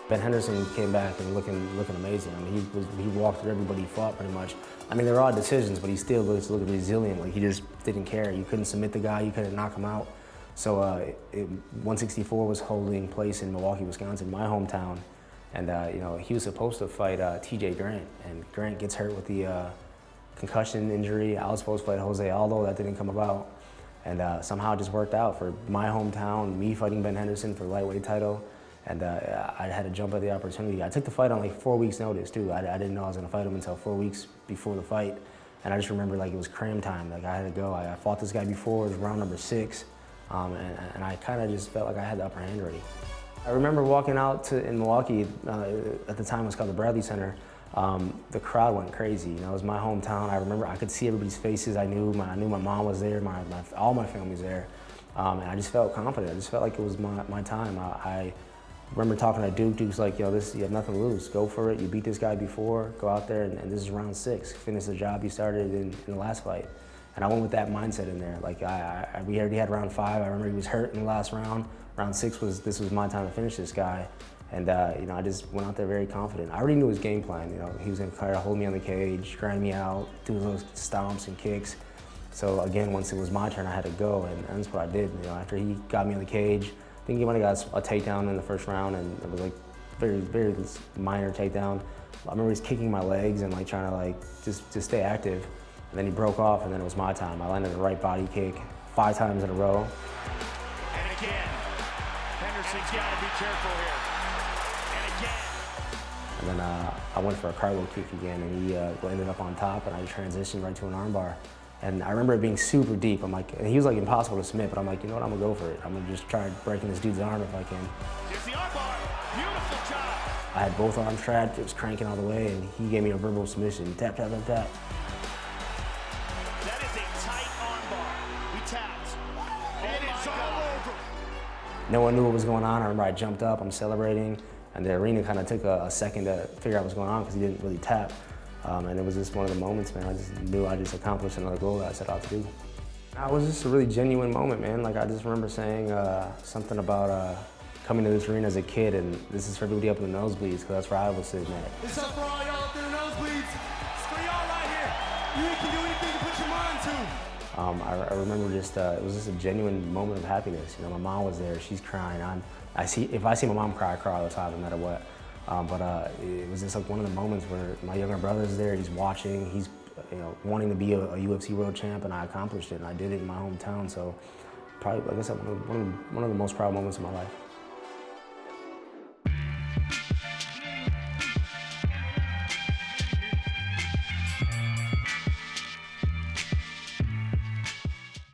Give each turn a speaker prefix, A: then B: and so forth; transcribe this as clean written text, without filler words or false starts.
A: Ben Henderson came back and looking amazing. I mean, he walked through everybody he fought pretty much. I mean, there were odd decisions, but he still was looking resilient. Like, he just didn't care. You couldn't submit the guy, you couldn't knock him out. So 164 was holding place in Milwaukee, Wisconsin, my hometown. And you know, he was supposed to fight TJ Grant, and Grant gets hurt with the concussion injury. I was supposed to fight Jose Aldo, that didn't come about. And somehow it just worked out for my hometown, me fighting Ben Henderson for the lightweight title. And I had to jump at the opportunity. I took the fight on like 4 weeks notice too. I didn't know I was gonna fight him until 4 weeks before the fight. And I just remember like it was cram time, like I had to go. I fought this guy before, it was round number 6. And I kind of just felt like I had the upper hand already. I remember walking out in Milwaukee, at the time it was called the Bradley Center. The crowd went crazy. You know, it was my hometown. I remember I could see everybody's faces. I knew my mom was there, all my family was there. And I just felt confident. I just felt like it was my time. I remember talking to Duke. Duke's like, yo, you have nothing to lose. Go for it. You beat this guy before. Go out there, and this is round 6. Finish the job you started in the last fight. And I went with that mindset in there. Like we already had round 5. I remember he was hurt in the last round. Round 6 this was my time to finish this guy. And you know, I just went out there very confident. I already knew his game plan. You know, he was gonna try to hold me on the cage, grind me out, do those stomps and kicks. So again, once it was my turn, I had to go, and that's what I did. You know, after he got me on the cage, I think he might have got a takedown in the first round, and it was like very minor takedown. I remember he's kicking my legs and like trying to like just stay active. And then he broke off, and then it was my time. I landed a right body kick 5 times in a row.
B: And again, Henderson's got to be careful here. And again.
A: And then I went for a cartwheel kick again, and he ended up on top, and I transitioned right to an armbar. And I remember it being super deep. I'm like, and he was like impossible to submit, but I'm like, you know what, I'm gonna go for it. I'm gonna just try breaking this dude's arm if I can.
B: Here's the armbar, beautiful job.
A: I had both arms trapped, it was cranking all the way, and he gave me a verbal submission. Tap, tap, tap, tap.
B: That is a tight armbar. We tapped. It is all over.
A: No one knew what was going on. I remember I jumped up, I'm celebrating, and the arena kind of took a second to figure out what was going on because he didn't really tap. And it was just one of the moments, man. I just knew I just accomplished another goal that I set out to do. It was just a really genuine moment, man. Like, I just remember saying something about coming to this arena as a kid, and this is for everybody up in the nosebleeds, because that's where I was sitting at.
C: This is for all y'all up in the nosebleeds. It's for y'all right here. You can do anything to put your mind to.
A: I remember just, it was just a genuine moment of happiness. You know, my mom was there, she's crying. If I see my mom cry, I cry all the time, no matter what. But it was just like one of the moments where my younger brother's there, he's watching, he's wanting to be a UFC world champ, and I accomplished it, and I did it in my hometown. So probably, like I said, one of the most proud moments of my life.